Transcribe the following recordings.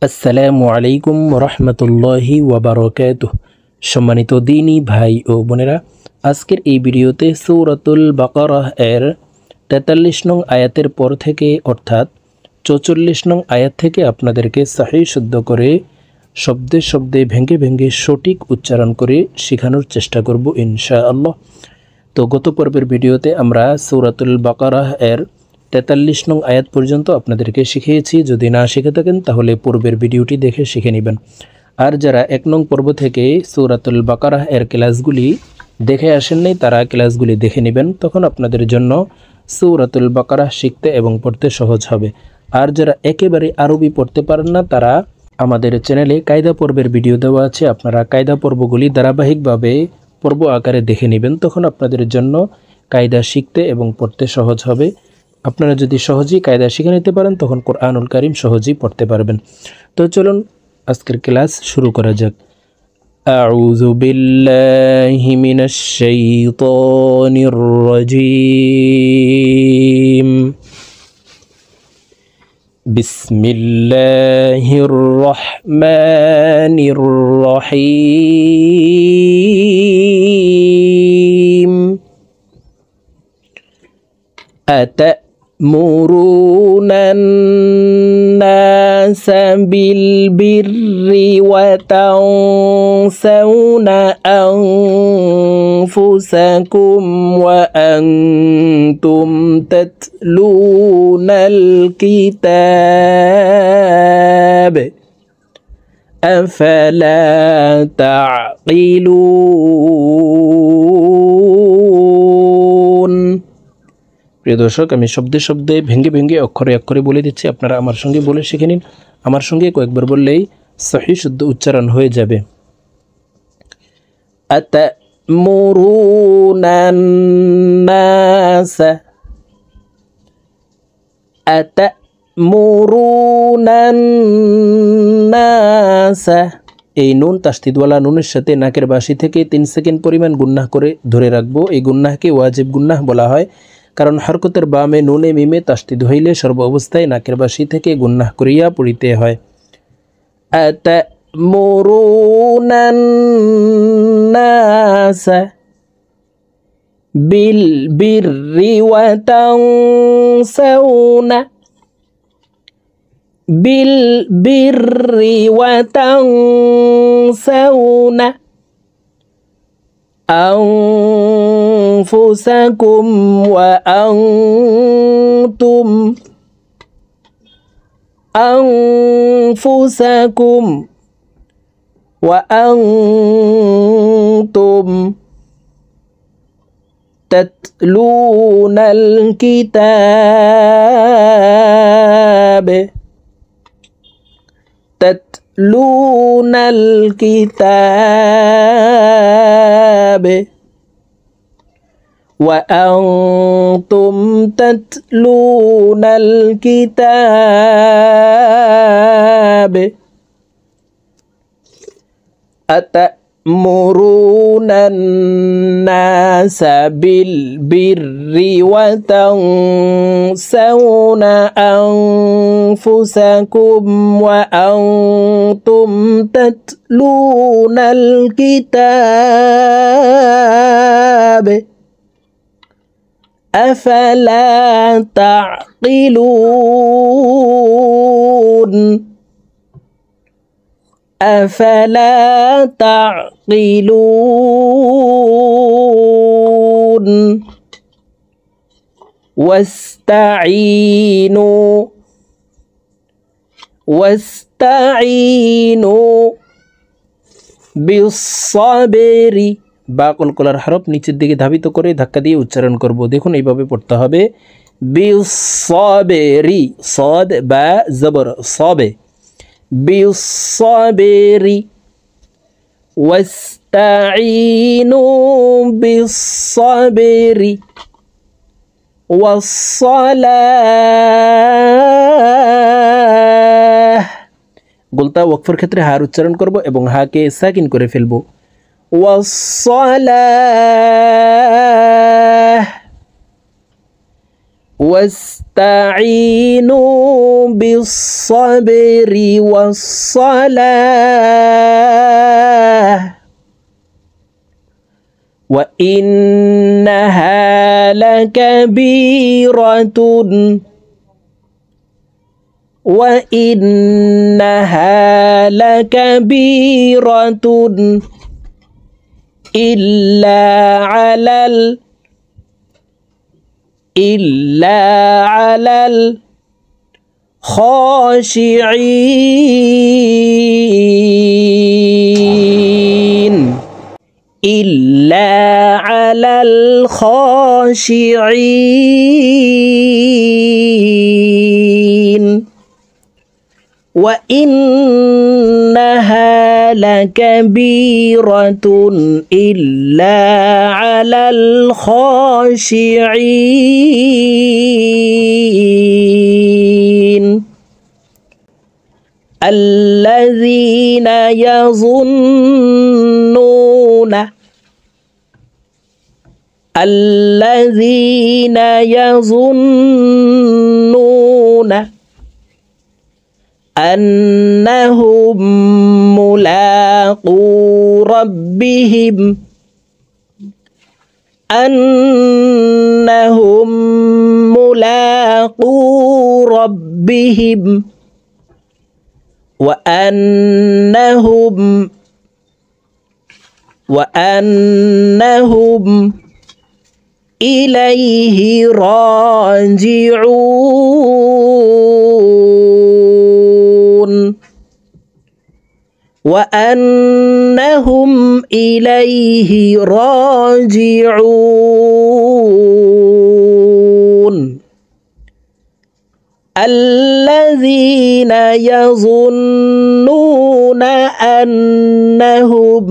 আসসালামু আলাইকুম রহমতুল্লাহি ওয়াবারাকাতুহ। সম্মানিত দিনী ভাই ও বোনেরা, আজকের এই ভিডিওতে সূরাতুল বাকারাহ এর ৪৩ নং আয়াতের পর থেকে অর্থাৎ ৪৪ নং আয়াত থেকে আপনাদেরকে সহিহ শুদ্ধ করে শব্দে শব্দে ভেঙে ভেঙে সঠিক উচ্চারণ করে শেখানোর চেষ্টা করব ইনশাআল্লাহ। তো গত পর্বের ভিডিওতে আমরা সূরাতুল বাকারাহ এর ৪৩ নং আয়াত পর্যন্ত আপনাদেরকে শিখিয়েছি। যদি না শিখে থাকেন তাহলে পূর্বের ভিডিওটি দেখে শিখে নেবেন। আর যারা ১ নং পর্ব থেকে সূরাতুল বাকারাহ এর ক্লাসগুলি দেখে আসেন নাই তারা ক্লাসগুলি দেখে নেবেন, তখন আপনাদের জন্য সূরাতুল বাকারাহ শিখতে এবং পড়তে সহজ হবে। আর যারা একেবারে আরবি পড়তে পারেন না তারা আমাদের চ্যানেলে কায়দা পর্বের ভিডিও দেওয়া আছে, আপনারা কায়দা পর্বগুলি ধারাবাহিকভাবে পর্ব আকারে দেখে নেবেন, তখন আপনাদের জন্য কায়দা শিখতে এবং পড়তে সহজ হবে। আপনারা যদি সহজেই কায়দা শিখে নিতে পারেন তখন কোরআনুল কারীম সহজেই পড়তে পারবেন। তো চলুন আজকের ক্লাস শুরু করা যাক। আউযু বিল্লাহি মিনাশ শাইতানির রাজীম। বিসমিল্লাহির রহমানির রহিম। أتأمرون الناس بالبر وتنسون أنفسكم وأنتم تتلون الكتاب أفلا تعقلون। প্রিয় দর্শক, আমি শব্দে শব্দে ভেঙে ভেঙে অক্ষরে অক্ষরে বলে দিচ্ছি, আপনারা আমার সঙ্গে বলে শিখে নিন। আমার সঙ্গে কয়েকবার বললেই সহিহ শুদ্ধ উচ্চারণ হয়ে যাবে। আতামুরুনান নাস, আতামুরুনান নাস। এই নুন তাসদিদওয়ালা নুনের সাথে নাকের বাসি থেকে ৩ সেকেন্ড পরিমাণ গুন্নাহ করে ধরে রাখবো। এই গুন্নাহকে ওয়াজিব গুন্নাহ বলা হয়, কারণ হরকতের বামে নুনে মিমে তাসদিদ হইলে সর্ব অবস্থায় নাকের বাসি থেকে গুন্নাহ করিয়া পড়িতে হয়। আতামুরুনান নাস বিল বিররি ওয়া তানসাউনা, বিল বিররি ওয়া তানসাউনা أنفسكم وأنتم أنفسكم وأنتم تتلون الكتاب تتلون الكتاب وأنتم تتلون الكتاب أتأمرون الناس بالبر وتنسون أنفسكم وأنتم تتلون الكتاب أفلا تعقلون أفلا تعقلون واستعينوا بالصبر। বা কলকলার হরফ নিচের দিকে ধাবিত করে ধাক্কা দিয়ে উচ্চারণ করব। দেখুন এইভাবে পড়তে হবে, বিসসাবেরি, সাদ বা জবর সাবে, বিসসাবেরি ওয়াস্তাঈনু বিসসাবেরি ওয়াসসালাহ। গোলতা ওয়াকফের ক্ষেত্রে হার উচ্চারণ করব এবং হাকে সাকিন করে ফেলবো। ওয়াসসালাহ واستعينوا بالصبر والصلاة وإنها لكبيرة إلا على الخاشعين وإنها لكبيرة إلا على الخاشعين الذين يظنون أنهم ملاقو ربهم وأنهم إليه راجعون الذين يظنون أنهم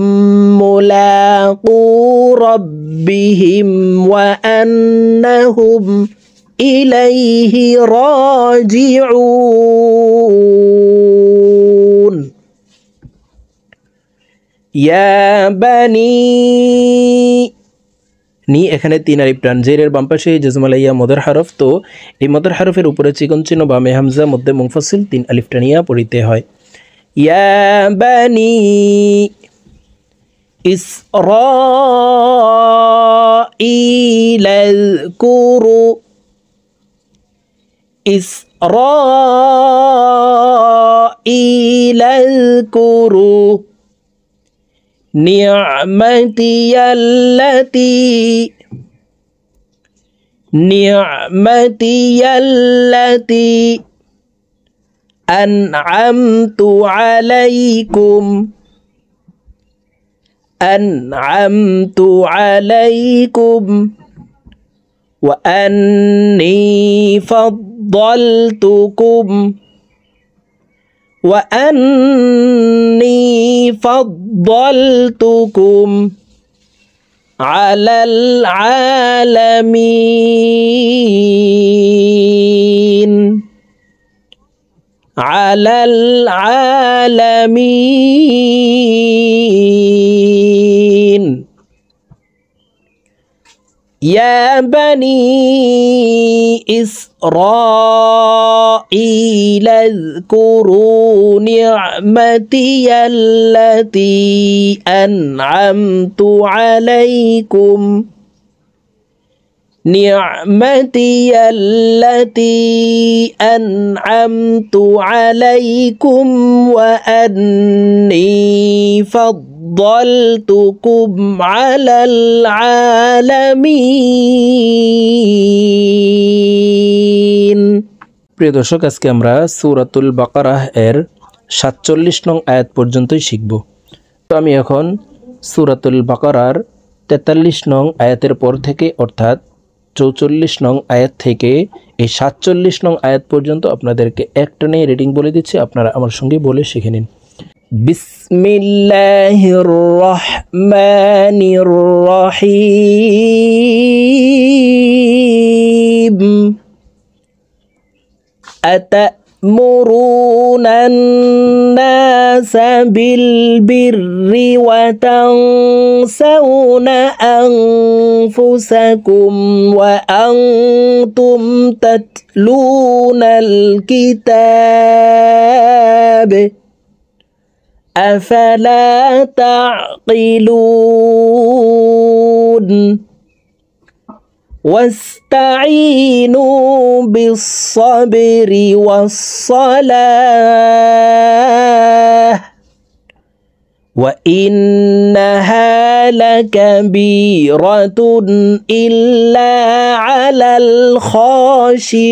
ملاقو ربهم وأنهم إليه راجعون يا بني নি এখানে তিন আলিফ টান জেরের বাম পাশে জজমালাইয়া মদর হরফ তো এই মদর হরফের উপরে চিকন চিহ্ন বামে হামজা মধ্যে মুনফাসিল তিন আলিফ টানিয়া পড়িতে হয় ইয়া বানি ইসরাঈল اذكروا نعمتي التي أنعمت عليكم وأني فضلتكم على العالمين يا بني إسرائيل اذكروا نعمتي التي أنعمت عليكم وأني فضلتكم على العالمين প্রিয় দর্শক আজকে আমরা সূরাতুল বাকারাহ এর 47 নং আয়াত পর্যন্তই শিখব তো আমি এখন সূরাতুল বাকারার 43 নং আয়াতের পর থেকে অর্থাৎ 44 নং আয়াত থেকে এই 47 নং আয়াত পর্যন্ত আপনাদেরকে একটানে রিডিং বলে দিচ্ছি আপনারা আমার সঙ্গে বলে শিখে নিন বিসমিল্লাহির রহমানির রহিম أتأمرون الناس الناس بالبر وتنسون أنفسكم وأنتم تتلون الكتاب أفلا تعقلون واستعينوا بالصبر والصلاة وإنها لكبيرة إلا على الخاشعين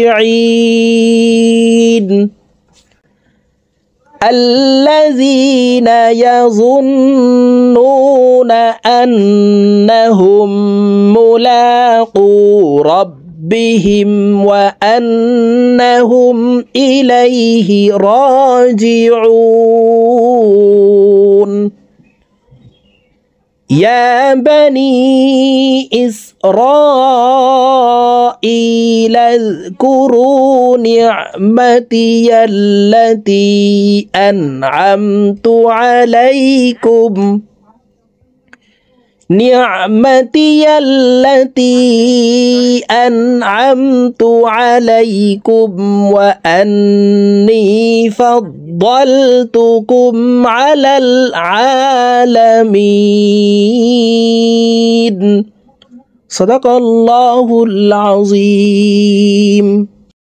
الذين يظنون أنهم ملاقو ربهم وأنهم إليه راجعون يا بني إسرائيل اذكروا نعمتي التي أنعمت عليكم وأني فضلتكم على العالمين صدق الله العظيم.